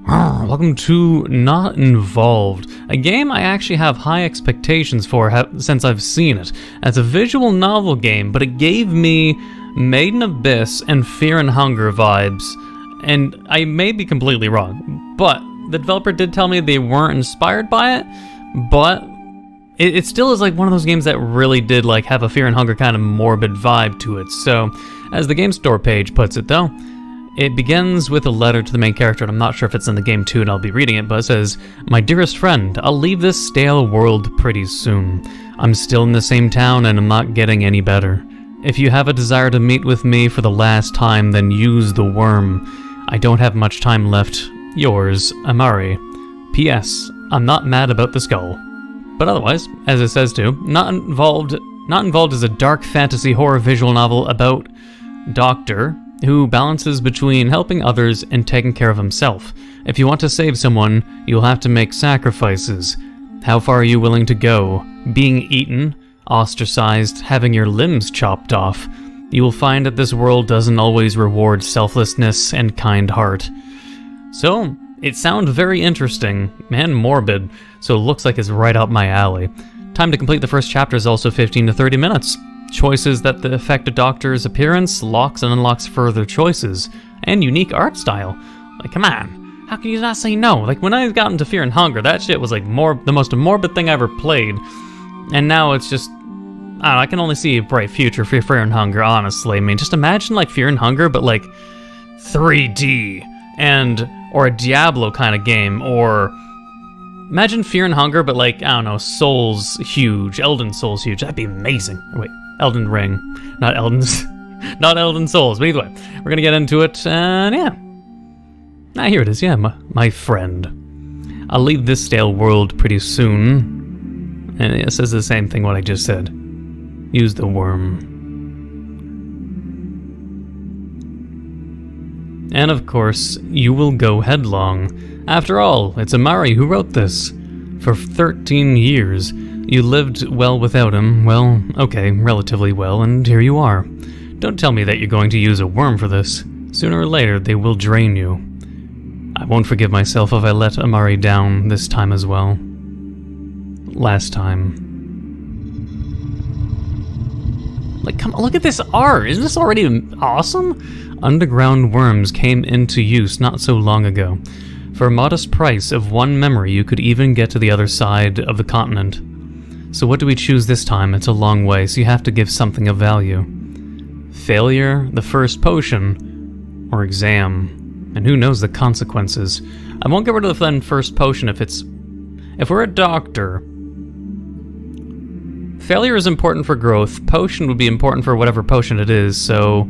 Welcome to Not Involved, a game I actually have high expectations for since I've seen it. It's a visual novel game, but it gave me Maiden Abyss and Fear and Hunger vibes, and I may be completely wrong, but the developer did tell me they weren't inspired by it, but it still is like one of those games that really did like have a Fear and Hunger kind of morbid vibe to it. So, as the game store page puts it though, it begins with a letter to the main character, and I'm not sure if it's in the game too, and I'll be reading it, but it says, "My dearest friend, I'll leave this stale world pretty soon. I'm still in the same town, and I'm not getting any better. If you have a desire to meet with me for the last time, then use the worm. I don't have much time left. Yours, Amari. P.S. I'm not mad about the skull." But otherwise, as it says too, Not Involved is a dark fantasy horror visual novel about Doctor who balances between helping others and taking care of himself. If you want to save someone, you'll have to make sacrifices. How far are you willing to go? Being eaten, ostracized, having your limbs chopped off. You will find that this world doesn't always reward selflessness and kind heart. So, it sounds very interesting and morbid, so it looks like it's right up my alley. Time to complete the first chapter is also 15 to 30 minutes. Choices that affect a doctor's appearance, locks and unlocks further choices, and unique art style. Like, come on, how can you not say no? Like, when I got into Fear and Hunger, that shit was like the most morbid thing I ever played, and now it's just, I don't know, I can only see a bright future for Fear and Hunger, honestly. I mean, just imagine like Fear and Hunger, but like 3D, or a Diablo kind of game, or imagine Fear and Hunger, but like, I don't know, Souls huge, Elden Souls huge. That'd be amazing. Wait, Elden Ring, not Elden Souls. But either way, we're gonna get into it, and yeah. Here it is, yeah, my friend. I'll leave this stale world pretty soon. And it says the same thing what I just said. Use the worm. And of course, you will go headlong. After all, it's Amari who wrote this. For 13 years, you lived well without him. Well, okay, relatively well, and here you are. Don't tell me that you're going to use a worm for this. Sooner or later, they will drain you. I won't forgive myself if I let Amari down this time as well. Last time. Like, come on, look at this art! Isn't this already awesome? Underground worms came into use not so long ago. For a modest price of one memory, you could even get to the other side of the continent. So what do we choose this time? It's a long way, so you have to give something of value. Failure, the first potion, or exam. And who knows the consequences. I won't get rid of the first potion if we're a doctor. Failure is important for growth. Potion would be important for whatever potion it is, so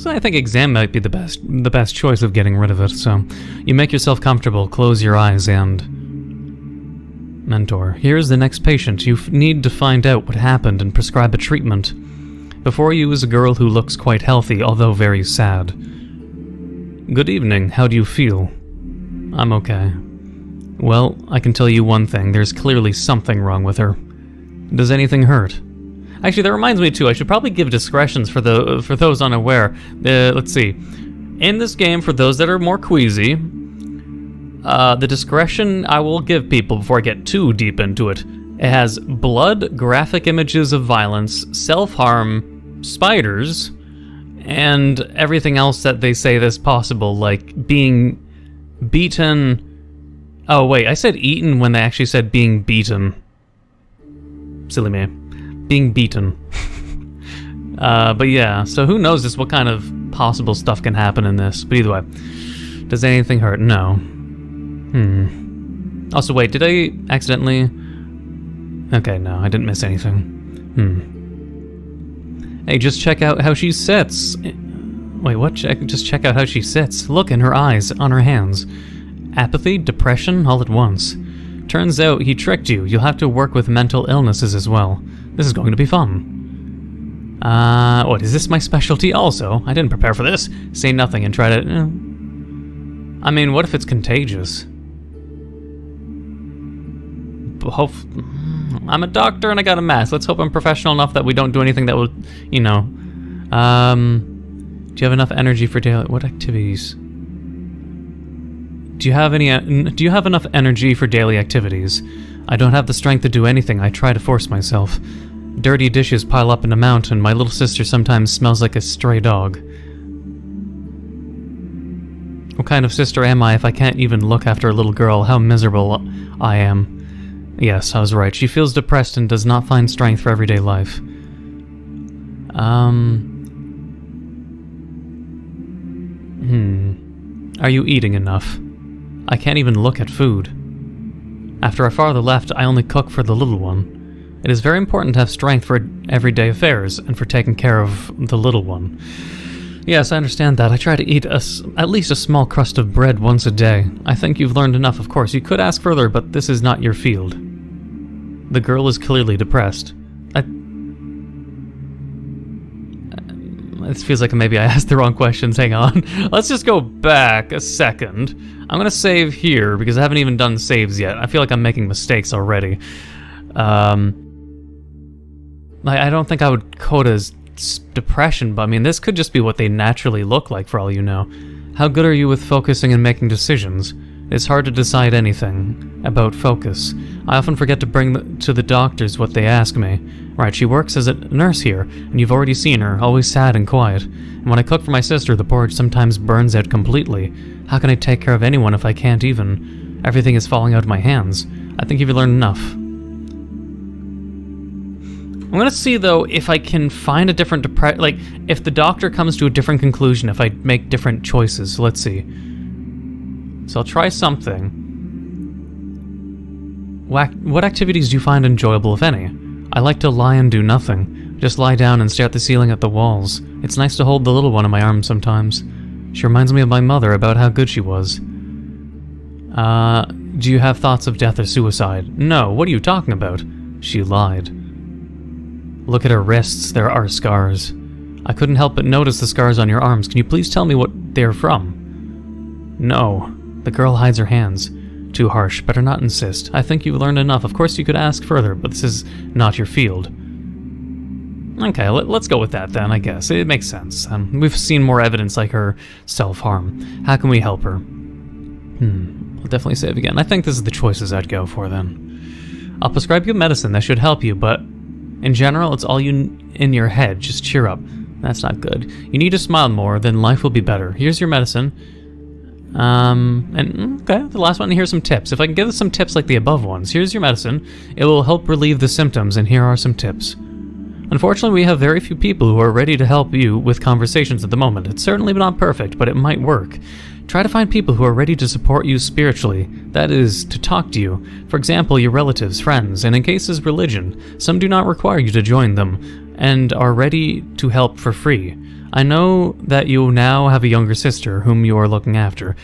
I think exam might be the best choice of getting rid of it. So you make yourself comfortable, close your eyes, and mentor. Here's the next patient. You need to find out what happened and prescribe a treatment. Before you is a girl who looks quite healthy, although very sad. Good evening, how do you feel? I'm okay. Well, I can tell you one thing, there's clearly something wrong with her. Does anything hurt? Actually, that reminds me too, I should probably give discretions for those unaware. Let's see. In this game, for those that are more queasy, the discretion I will give people before I get too deep into it. It has blood, graphic images of violence, self-harm, spiders, and everything else that they say that's possible, like being beaten. Oh wait, I said eaten when they actually said being beaten. Silly me. Being beaten. But yeah, so who knows just what kind of possible stuff can happen in this. But either way, does anything hurt? No. Also, wait, did I accidentally... Okay, no, I didn't miss anything. Hey, just check out how she sits. Wait, what? Just check out how she sits. Look in her eyes, on her hands. Apathy, depression, all at once. Turns out he tricked you. You'll have to work with mental illnesses as well. This is going to be fun. What, is this my specialty also? I didn't prepare for this. Say nothing and try to... I mean, what if it's contagious? I'm a doctor and I got a mask. Let's hope I'm professional enough that we don't do anything that will, you know. Do you have enough energy for daily... What activities? Do Do you have enough energy for daily activities? I don't have the strength to do anything. I try to force myself. Dirty dishes pile up in a mountain. My little sister sometimes smells like a stray dog. What kind of sister am I if I can't even look after a little girl? How miserable I am. Yes, I was right. She feels depressed and does not find strength for everyday life. Are you eating enough? I can't even look at food. After our father left, I only cook for the little one. It is very important to have strength for everyday affairs and for taking care of the little one. Yes, I understand that. I try to eat at least a small crust of bread once a day. I think you've learned enough, of course. You could ask further, but this is not your field. The girl is clearly depressed. This feels like maybe I asked the wrong questions. Hang on. Let's just go back a second. I'm going to save here because I haven't even done saves yet. I feel like I'm making mistakes already. I don't think I would code as depression, but I mean, this could just be what they naturally look like for all you know. How good are you with focusing and making decisions? It's hard to decide anything about focus. I often forget to bring to the doctors what they ask me. Right, she works as a nurse here, and you've already seen her, always sad and quiet. And when I cook for my sister, the porridge sometimes burns out completely. How can I take care of anyone if I can't even? Everything is falling out of my hands. I think you've learned enough. I'm gonna see, though, if I can find a different if the doctor comes to a different conclusion, if I make different choices. Let's see. So I'll try something. What activities do you find enjoyable, if any? I like to lie and do nothing. Just lie down and stare at the ceiling at the walls. It's nice to hold the little one in my arms sometimes. She reminds me of my mother about how good she was. Do you have thoughts of death or suicide? No, what are you talking about? She lied. Look at her wrists, there are scars. I couldn't help but notice the scars on your arms. Can you please tell me what they're from? No. The girl hides her hands. Too harsh, better not insist. I think you've learned enough. Of course you could ask further, but this is not your field. Okay, let's go with that then, I guess. It makes sense. We've seen more evidence like her self-harm. How can we help her? I'll definitely save again. I think this is the choices I'd go for then. I'll prescribe you medicine that should help you, but in general, it's all in your head. Just cheer up. That's not good. You need to smile more, then life will be better. Here's your medicine. Okay, the last one, here's some tips. If I can give us some tips like the above ones, here's your medicine. It will help relieve the symptoms, and here are some tips. Unfortunately, we have very few people who are ready to help you with conversations at the moment. It's certainly not perfect, but it might work. Try to find people who are ready to support you spiritually, that is, to talk to you. For example, your relatives, friends, and in cases religion. Some do not require you to join them, and are ready to help for free. I know that you now have a younger sister whom you are looking after.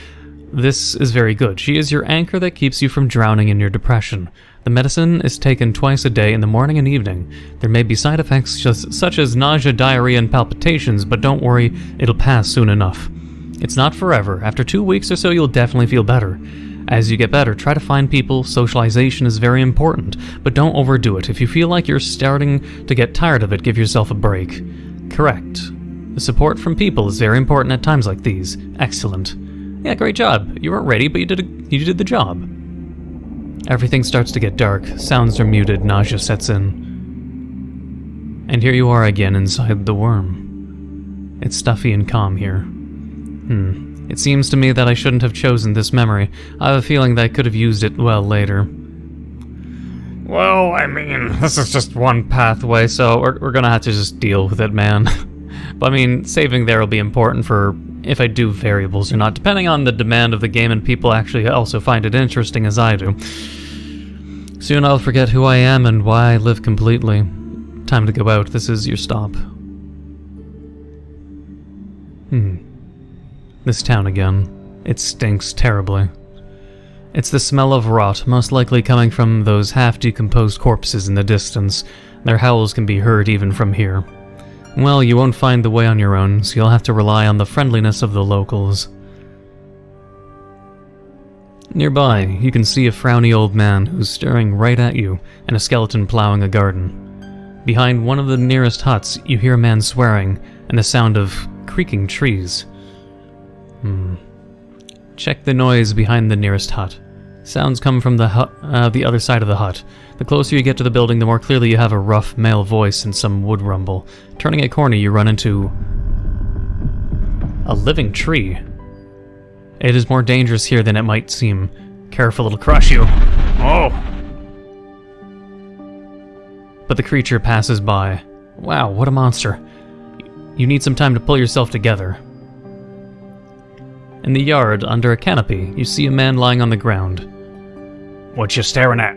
This is very good. She is your anchor that keeps you from drowning in your depression. The medicine is taken twice a day in the morning and evening. There may be side effects such as nausea, diarrhea, and palpitations, but don't worry, it'll pass soon enough. It's not forever. After 2 weeks or so, you'll definitely feel better. As you get better, try to find people. Socialization is very important, but don't overdo it. If you feel like you're starting to get tired of it, give yourself a break. Correct. The support from people is very important at times like these. Excellent. Yeah, great job. You weren't ready, but you did the job. Everything starts to get dark. Sounds are muted. Nausea sets in. And here you are again inside the worm. It's stuffy and calm here. It seems to me that I shouldn't have chosen this memory. I have a feeling that I could have used it well later. Well, I mean, this is just one pathway, so we're gonna have to just deal with it, man. But I mean, saving there will be important for if I do variables or not, depending on the demand of the game and people actually also find it interesting as I do. Soon I'll forget who I am and why I live completely. Time to go out. This is your stop. This town again. It stinks terribly. It's the smell of rot, most likely coming from those half-decomposed corpses in the distance. Their howls can be heard even from here. Well, you won't find the way on your own, so you'll have to rely on the friendliness of the locals. Nearby, you can see a frowny old man who's staring right at you, and a skeleton plowing a garden. Behind one of the nearest huts, you hear a man swearing, and the sound of creaking trees. Check the noise behind the nearest hut. Sounds come from the other side of the hut. The closer you get to the building, the more clearly you have a rough male voice and some wood rumble. Turning a corner, you run into a living tree. It is more dangerous here than it might seem. Careful, it'll crush you. Oh! But the creature passes by. Wow, what a monster. You need some time to pull yourself together. In the yard, under a canopy, you see a man lying on the ground. What you staring at?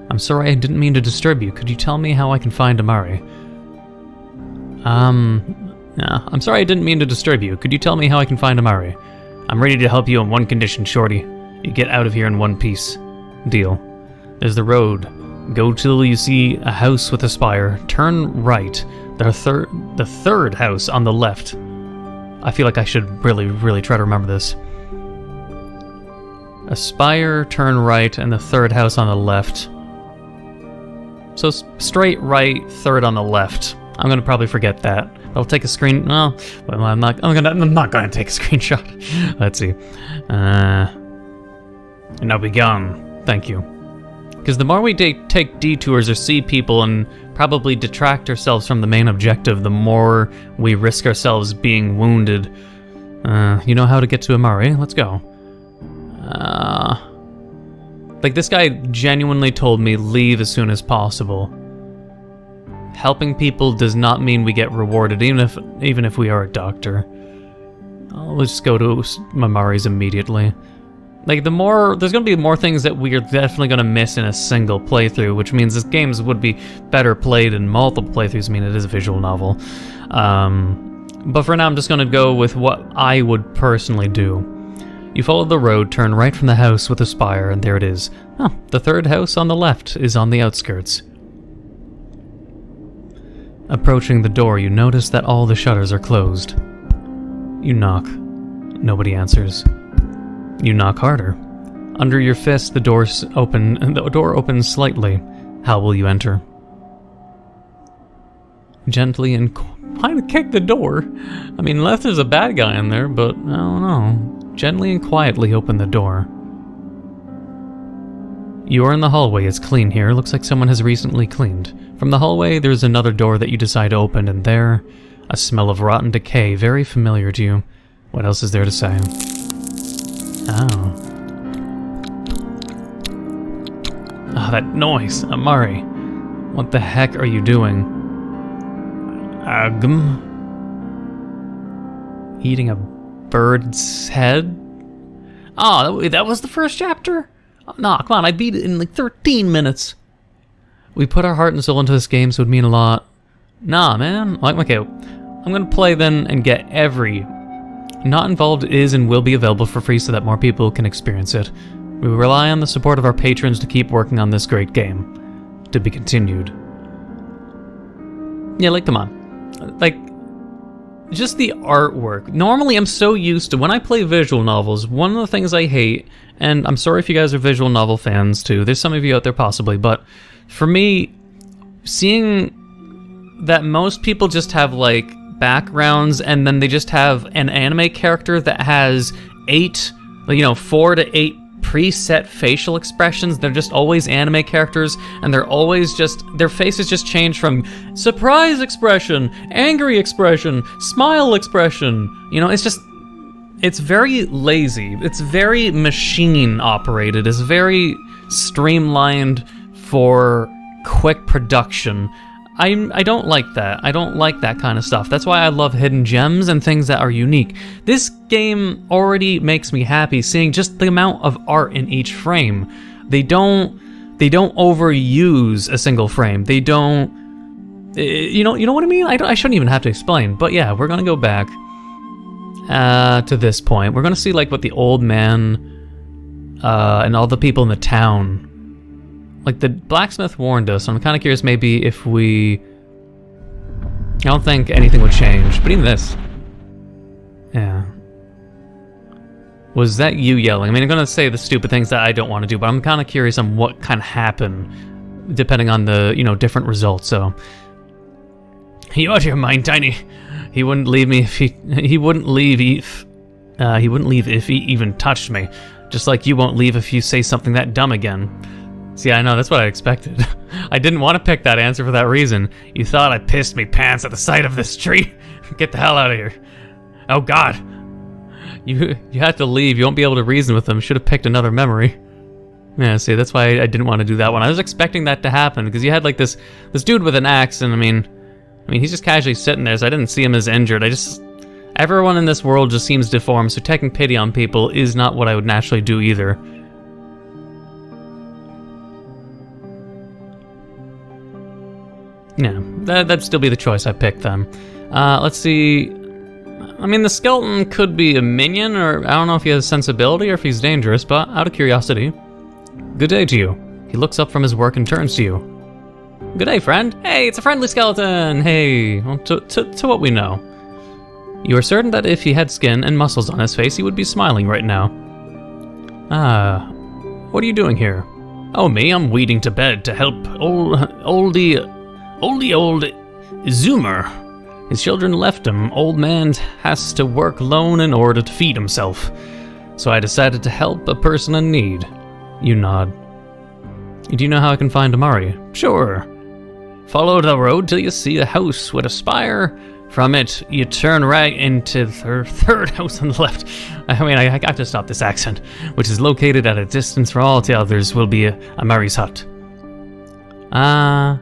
I'm sorry, I didn't mean to disturb you. Could you tell me how I can find Amari? I'm sorry I didn't mean to disturb you. Could you tell me how I can find Amari? I'm ready to help you on one condition, Shorty. You get out of here in one piece. Deal. There's the road. Go till you see a house with a spire. Turn right. The third house on the left. I feel like I should really try to remember this. A spire, turn right, and the third house on the left. So straight right, third on the left. I'm gonna probably forget that. I'll take a screen. No, well, I'm not gonna take a screenshot. Let's see. And now be gone. Thank you. Because the more we take detours or see people and probably detract ourselves from the main objective, the more we risk ourselves being wounded. You know how to get to Amari? Let's go. Like, this guy genuinely told me leave as soon as possible. Helping people does not mean we get rewarded, even if we are a doctor. Let's just go to Amari's immediately. Like, there's gonna be more things that we are definitely gonna miss in a single playthrough, which means this game would be better played in multiple playthroughs. I mean, it is a visual novel. But for now, I'm just gonna go with what I would personally do. You follow the road, turn right from the house with a spire, and there it is. Oh, the third house on the left is on the outskirts. Approaching the door, you notice that all the shutters are closed. You knock. Nobody answers. You knock harder. Under your fist, the door opens slightly. How will you enter? Gently and why to kick the door? I mean, unless there's a bad guy in there, but I don't know. Gently and quietly open the door. You are in the hallway. It's clean here. Looks like someone has recently cleaned. From the hallway, there's another door that you decide to open, and there, a smell of rotten decay, very familiar to you. What else is there to say? Oh. Ah, that noise. Amari. What the heck are you doing? Eating a bird's head? Oh, that was the first chapter? Oh, nah, come on, I beat it in like 13 minutes. We put our heart and soul into this game, so it would mean a lot. Nah, man. Okay, I'm gonna play then and get every Not Involved is and will be available for free so that more people can experience it. We rely on the support of our patrons to keep working on this great game. To be continued. Yeah, like, come on. Like, just the artwork. Normally, I'm so used to, when I play visual novels, one of the things I hate, and I'm sorry if you guys are visual novel fans too, there's some of you out there possibly, but for me, seeing that most people just have, like, backgrounds, and then they just have an anime character that has 4 to 8 preset facial expressions. They're just always anime characters, and they're always just, their faces just change from surprise expression, angry expression, smile expression. You know, it's just, it's very lazy. It's very machine operated. It's very streamlined for quick production. I don't like that. I don't like that kind of stuff. That's why I love hidden gems and things that are unique. This game already makes me happy seeing just the amount of art in each frame. They don't overuse a single frame. They don't, you know what I mean? I shouldn't even have to explain. But yeah, we're gonna go back to this point. We're gonna see like what the old man and all the people in the town. Like, the blacksmith warned us, so I'm kind of curious maybe if we... I don't think anything would change, but even this. Yeah. Was that you yelling? I mean, I'm going to say the stupid things that I don't want to do, but I'm kind of curious on what kind of happened, depending on the, different results, so... You out of your mind, Tiny. He wouldn't leave me if he wouldn't leave He wouldn't leave if he even touched me. Just like you won't leave if you say something that dumb again. See, I know, that's what I expected. I didn't want to pick that answer for that reason. You thought I pissed me pants at the sight of this tree? Get the hell out of here. Oh god. You had to leave. You won't be able to reason with them. Should have picked another memory. Yeah, see, that's why I didn't want to do that one. I was expecting that to happen, because you had like this dude with an axe, and I mean, he's just casually sitting there, so I didn't see him as injured. Everyone in this world just seems deformed, so taking pity on people is not what I would naturally do either. Yeah, that'd still be the choice I picked then. Let's see. I mean, the skeleton could be a minion, or I don't know if he has sensibility or if he's dangerous, but out of curiosity. Good day to you. He looks up from his work and turns to you. Good day, friend. Hey, it's a friendly skeleton. Hey, well, to what we know. You are certain that if he had skin and muscles on his face, he would be smiling right now. What are you doing here? Oh, me? I'm weeding to bed to help old Zoomer. His children left him. Old man has to work alone in order to feed himself. So I decided to help a person in need. You nod. Do you know how I can find Amari? Sure. Follow the road till you see a house with a spire. From it, you turn right into the third house on the left. I mean, I have to stop this accent, which is located at a distance from all the others will be Amari's hut. I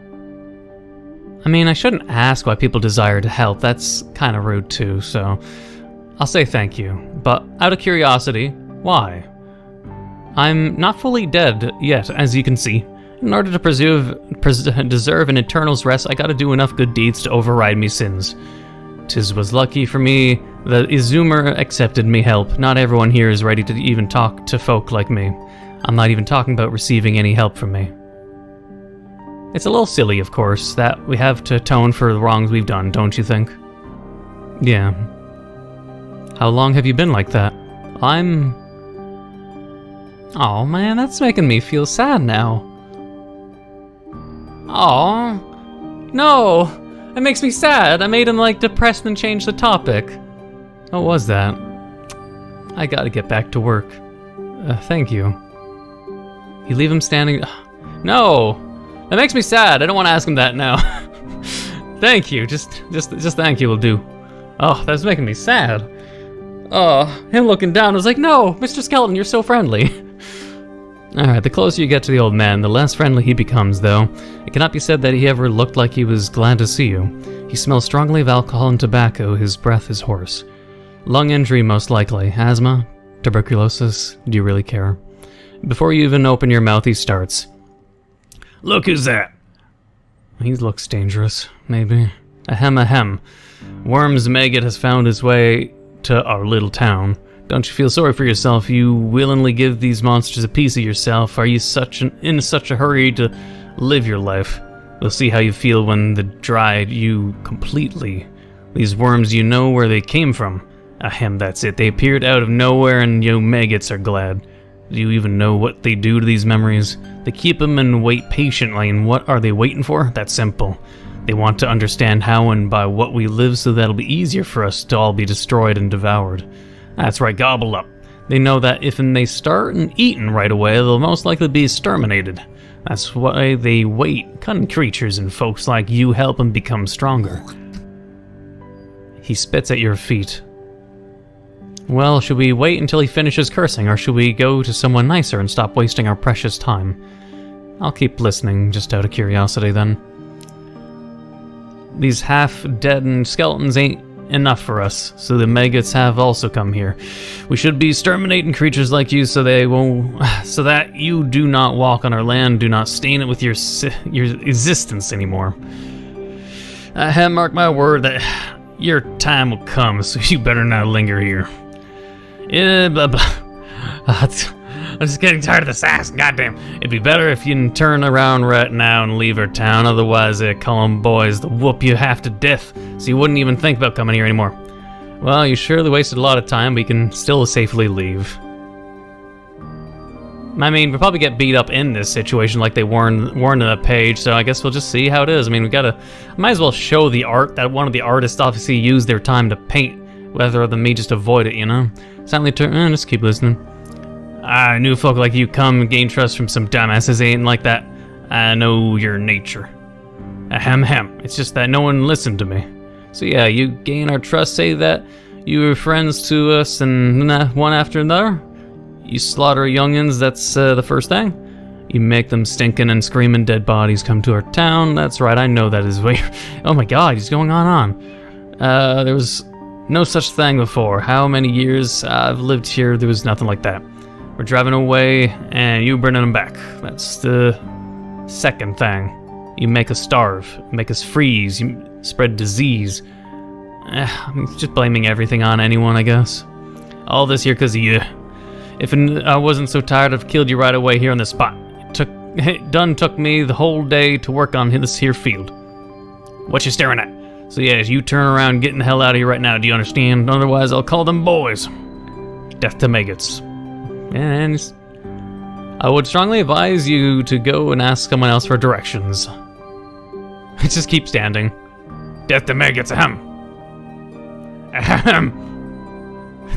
mean, I shouldn't ask why people desire to help. That's kind of rude too, so I'll say thank you. But out of curiosity, why? I'm not fully dead yet, as you can see. In order to deserve an eternal's rest, I gotta do enough good deeds to override me sins. 'Tis was lucky for me that Izumer accepted me help. Not everyone here is ready to even talk to folk like me. I'm not even talking about receiving any help from me. It's a little silly, of course, that we have to atone for the wrongs we've done, don't you think? Yeah. How long have you been like that? Oh man, that's making me feel sad now. Oh no, it makes me sad. I made him like depressed and changed the topic. What was that? I gotta get back to work. Thank you. You leave him standing. No, that makes me sad. I don't want to ask him that now. Thank you. Just thank you will do. Oh, that's making me sad. Oh, him looking down. I was like, no, Mr. Skeleton, you're so friendly. Alright, the closer you get to the old man, the less friendly he becomes, though. It cannot be said that he ever looked like he was glad to see you. He smells strongly of alcohol and tobacco, his breath is hoarse. Lung injury, most likely. Asthma? Tuberculosis? Do you really care? Before you even open your mouth, he starts. Look, who's that? He looks dangerous, maybe. Ahem. Worm's maggot has found his way to our little town. Don't you feel sorry for yourself? You willingly give these monsters a piece of yourself. Are you in such a hurry to live your life? We'll see how you feel when they dried you completely. These worms, you know where they came from. Ahem, that's it. They appeared out of nowhere and you maggots are glad. Do you even know what they do to these memories? They keep them and wait patiently, and what are they waiting for? That's simple. They want to understand how and by what we live so that'll be easier for us to all be destroyed and devoured. That's right, gobble up. They know that if they start eating right away, they'll most likely be exterminated. That's why they wait. Cunning creatures and folks like you help them become stronger. He spits at your feet. Well, should we wait until he finishes cursing, or should we go to someone nicer and stop wasting our precious time? I'll keep listening, just out of curiosity then. These half-deadened skeletons ain't enough for us, so the maggots have also come here. We should be exterminating creatures like you so that you do not walk on our land, do not stain it with your existence anymore. I have marked my word that your time will come, so you better not linger here. Blah, blah. I'm just getting tired of this ass, goddamn. It'd be better if you turn around right now and leave our town, otherwise they call them boys to whoop you half to death, so you wouldn't even think about coming here anymore. Well, you surely wasted a lot of time, but you can still safely leave. I mean, we'll probably get beat up in this situation like they warned in the page, so I guess we'll just see how it is. I mean, might as well show the art that one of the artists obviously used their time to paint Rather than me just avoid it, you know? Silently turn, just keep listening. I knew folk like you come and gain trust from some dumbasses ain't like that. I know your nature. Ahem. It's just that no one listened to me. So yeah, you gain our trust, say that you were friends to us, and one after another, you slaughter youngins, that's the first thing. You make them stinking and screaming dead bodies come to our town. That's right, I know that is weird. Oh my god, he's going on. There was no such thing before. How many years I've lived here, there was nothing like that. We're driving away, and you bringing them back. That's the second thing. You make us starve, make us freeze, you spread disease. I'm just blaming everything on anyone, I guess. All this here because of you. If I wasn't so tired, I've killed you right away here on the spot. It took me the whole day to work on this here field. What you staring at? So yeah, you turn around, getting the hell out of here right now, do you understand? Otherwise, I'll call them boys. Death to maggots. And I would strongly advise you to go and ask someone else for directions. Just keep standing. Death to maggots, ahem.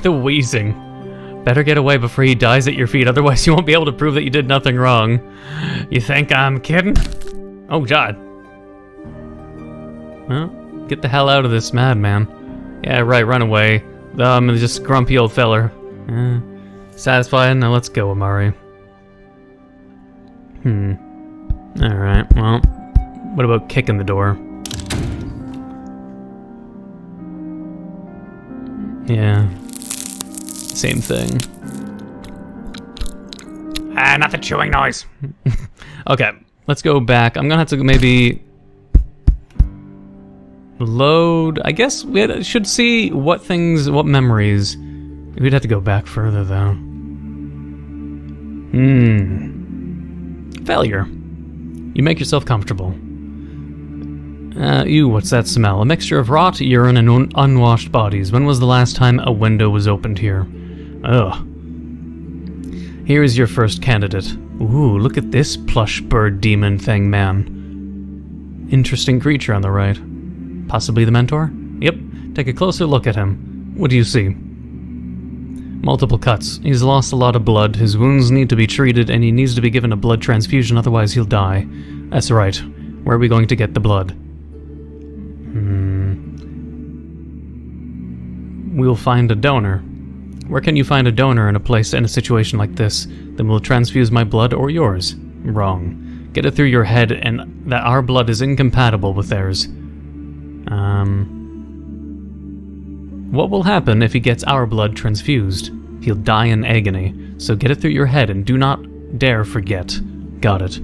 The wheezing. Better get away before he dies at your feet, otherwise you won't be able to prove that you did nothing wrong. You think I'm kidding? Oh god. Well, get the hell out of this, madman. Yeah, right, run away. Just grumpy old feller. Satisfied? Now let's go, Amari. Alright, well, what about kicking the door? Yeah. Same thing. Not the chewing noise. Okay, let's go back. I'm gonna have to maybe load. I guess we should see what memories. We'd have to go back further though. Failure. You make yourself comfortable. What's that smell? A mixture of rot, urine, and unwashed bodies. When was the last time a window was opened here? Ugh. Here is your first candidate. Ooh, look at this plush bird demon thing, man. Interesting creature on the right. Possibly the mentor? Yep. Take a closer look at him. What do you see? Multiple cuts. He's lost a lot of blood. His wounds need to be treated, and he needs to be given a blood transfusion, otherwise he'll die. That's right. Where are we going to get the blood? We'll find a donor. Where can you find a donor in a situation like this? Then we'll transfuse my blood or yours. Wrong. Get it through your head and that our blood is incompatible with theirs. What will happen if he gets our blood transfused? He'll die in agony. So get it through your head and do not dare forget. Got it.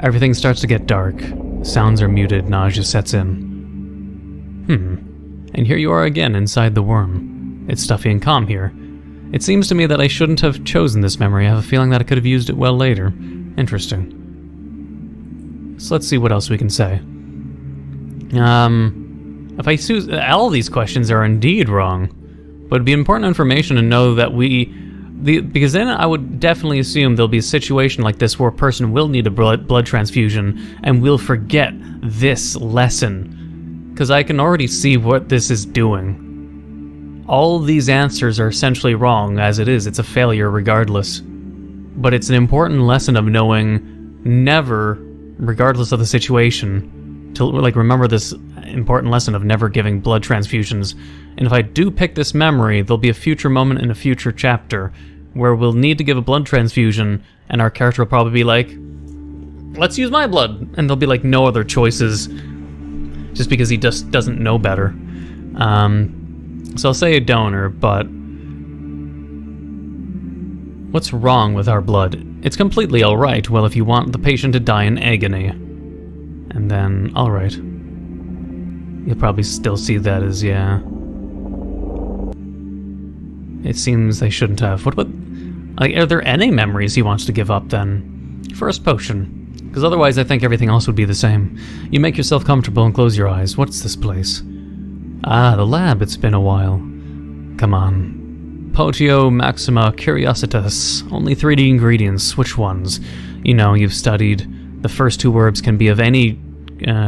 Everything starts to get dark. Sounds are muted, nausea sets in. And here you are again inside the worm. It's stuffy and calm here. It seems to me that I shouldn't have chosen this memory. I have a feeling that I could have used it well later. Interesting. So let's see what else we can say. If I choose... all these questions are indeed wrong. But it'd be important information to know that because then I would definitely assume there'll be a situation like this where a person will need a blood transfusion and will forget this lesson. Because I can already see what this is doing. All these answers are essentially wrong as it is. It's a failure regardless. But it's an important lesson of knowing never, regardless of the situation, to remember this important lesson of never giving blood transfusions. And if I do pick this memory, there'll be a future moment in a future chapter where we'll need to give a blood transfusion, and our character will probably be like, let's use my blood. And there'll be like no other choices, just because he just doesn't know better. So I'll say a donor, but what's wrong with our blood? It's completely alright. Well, if you want the patient to die in agony. And then, alright. You'll probably still see that as, yeah. It seems they shouldn't have. What about... are there any memories he wants to give up, then? First potion. Because otherwise I think everything else would be the same. You make yourself comfortable and close your eyes. What's this place? Ah, the lab. It's been a while. Come on. Potio Maxima Curiositas. Only 3D ingredients. Which ones? You know, you've studied. The first two verbs can be of any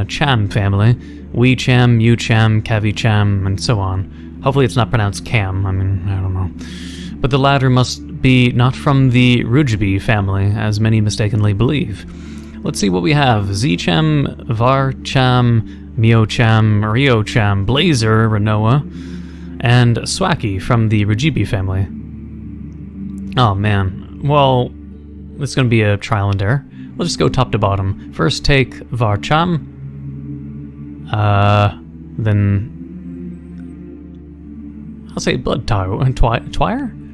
cham family. We cham, you cham, cavi cham, and so on. Hopefully it's not pronounced Cam, I mean, I don't know. But the latter must be not from the Rujbi family, as many mistakenly believe. Let's see what we have. Zcham, Varcham, Miocham, Riocham, Blazer, Renoa, and Swaki from the Rujbi family. Oh man, well, it's gonna be a trial and error. We'll just go top to bottom. First take Varcham, then I'll say Blood Twire?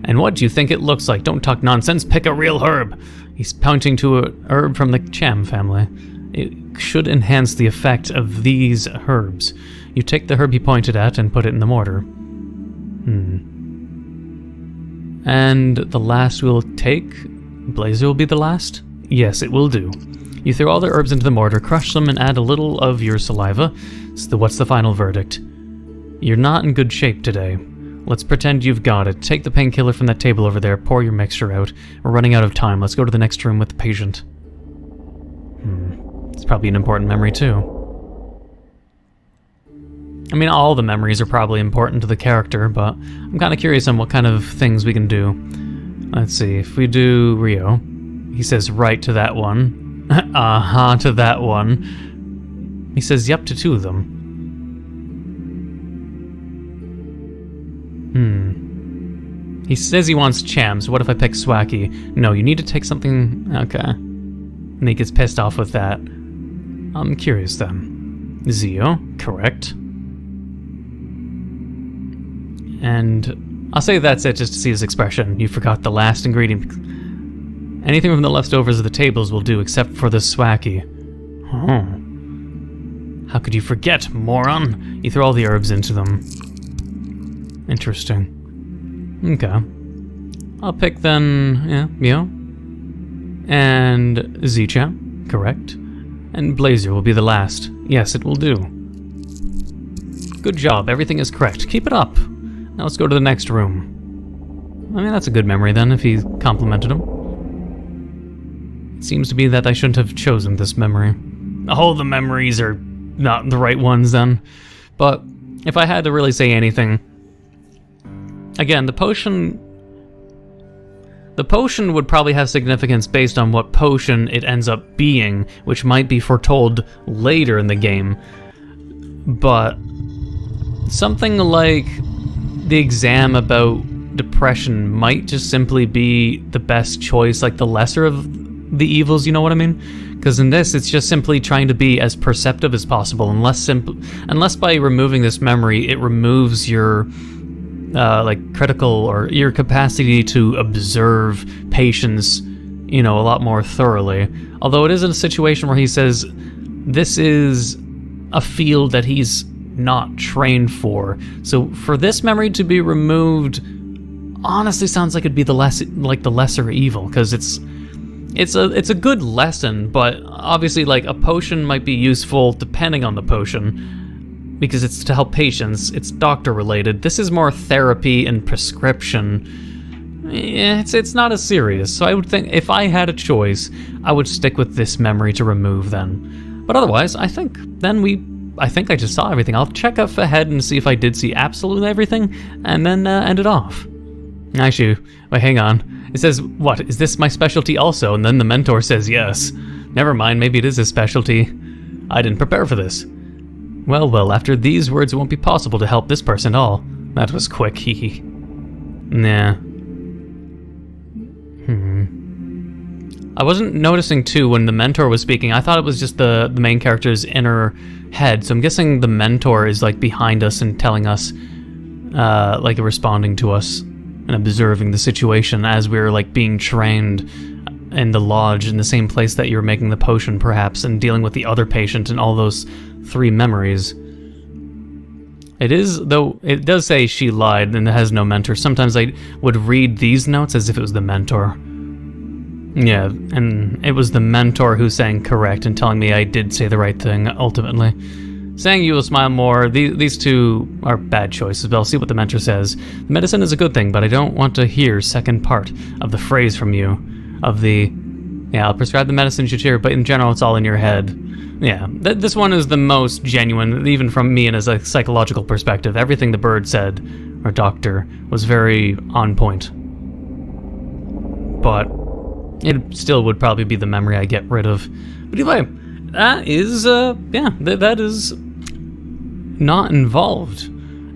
And what do you think it looks like? Don't talk nonsense, pick a real herb. He's pointing to an herb from the Cham family. It should enhance the effect of these herbs. You take the herb he pointed at and put it in the mortar. And the last we'll take? Blazer will be the last? Yes, it will do. You throw all the herbs into the mortar, crush them, and add a little of your saliva. So what's the final verdict? You're not in good shape today. Let's pretend you've got it. Take the painkiller from that table over there, pour your mixture out. We're running out of time. Let's go to the next room with the patient. It's probably an important memory too. I mean, all the memories are probably important to the character, but I'm kind of curious on what kind of things we can do. Let's see, if we do Rio, he says right to that one. To that one. He says yep to 2 of them. He says he wants Cham, so what if I pick Swaki? No, you need to take something... Okay. And he gets pissed off with that. I'm curious then. Zio, correct. And I'll say that's it just to see his expression. You forgot the last ingredient. Anything from the leftovers of the tables will do except for the Swaki. Oh. How could you forget, moron? You throw all the herbs into them. Interesting. Okay. I'll pick then, Mio. And Zicha, correct. And Blazer will be the last. Yes, it will do. Good job, everything is correct. Keep it up. Now let's go to the next room. I mean, that's a good memory then, if he complimented him. It seems to be that I shouldn't have chosen this memory. All the memories are not the right ones then. But if I had to really say anything... Again, the potion would probably have significance based on what potion it ends up being, which might be foretold later in the game. But something like the exam about depression might just simply be the best choice, like the lesser of the evils, you know what I mean? Because in this, it's just simply trying to be as perceptive as possible, unless by removing this memory, it removes your... critical or your capacity to observe patients, a lot more thoroughly. Although it is in a situation where he says this is a field that he's not trained for. So for this memory to be removed, honestly sounds like it'd be the lesser evil, because it's a good lesson, but obviously like a potion might be useful depending on the potion. Because it's to help patients, it's doctor-related. This is more therapy and prescription. It's not as serious, so I would think if I had a choice, I would stick with this memory to remove then. But otherwise, I think I just saw everything. I'll check up ahead and see if I did see absolutely everything, and then end it off. Actually, wait, hang on. It says, what, is this my specialty also? And then the mentor says yes. Never mind, maybe it is his specialty. I didn't prepare for this. Well, after these words, it won't be possible to help this person at all. That was quick, hehe. Nah. I wasn't noticing, too, when the mentor was speaking. I thought it was just the main character's inner head, so I'm guessing the mentor is, behind us and telling us, responding to us and observing the situation as we're, being trained in the lodge in the same place that you're making the potion, perhaps, and dealing with the other patient and all those 3 memories. It does say she lied and it has no mentor. Sometimes I would read these notes as if it was the mentor. Yeah, and it was the mentor who's saying correct and telling me I did say the right thing, ultimately. Saying you will smile more, these 2 are bad choices, but I'll see what the mentor says. The medicine is a good thing, but I don't want to hear second part of the phrase from you, of the Yeah, I'll prescribe the medicine you cheer, but in general, it's all in your head. Yeah, this one is the most genuine, even from me and as a psychological perspective. Everything the bird said, or doctor, was very on point. But it still would probably be the memory I get rid of. But anyway, that is, that is Not Involved.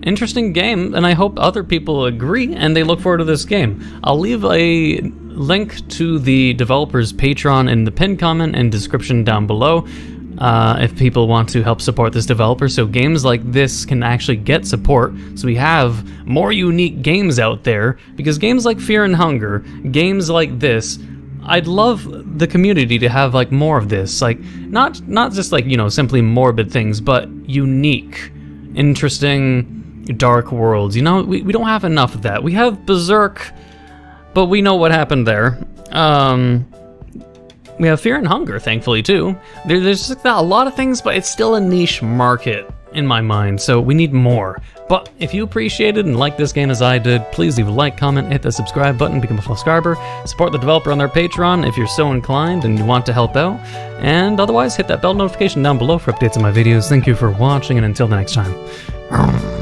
Interesting game, and I hope other people agree and they look forward to this game. I'll leave a link to the developer's Patreon in the pinned comment and description down below if people want to help support this developer, so games like this can actually get support, so we have more unique games out there, because games like Fear and Hunger, games like this, I'd love the community to have like more of this, like not just like, you know, simply morbid things, but unique, interesting, dark worlds. You know, we don't have enough of that. We have Berserk, but we know what happened there. We have Fear and Hunger, thankfully, too. There's just a lot of things, but it's still a niche market in my mind, so we need more. But if you appreciated and liked this game as I did, please leave a like, comment, hit the subscribe button, become a full subscriber, support the developer on their Patreon if you're so inclined and you want to help out, and otherwise hit that bell notification down below for updates on my videos. Thank you for watching, and until the next time.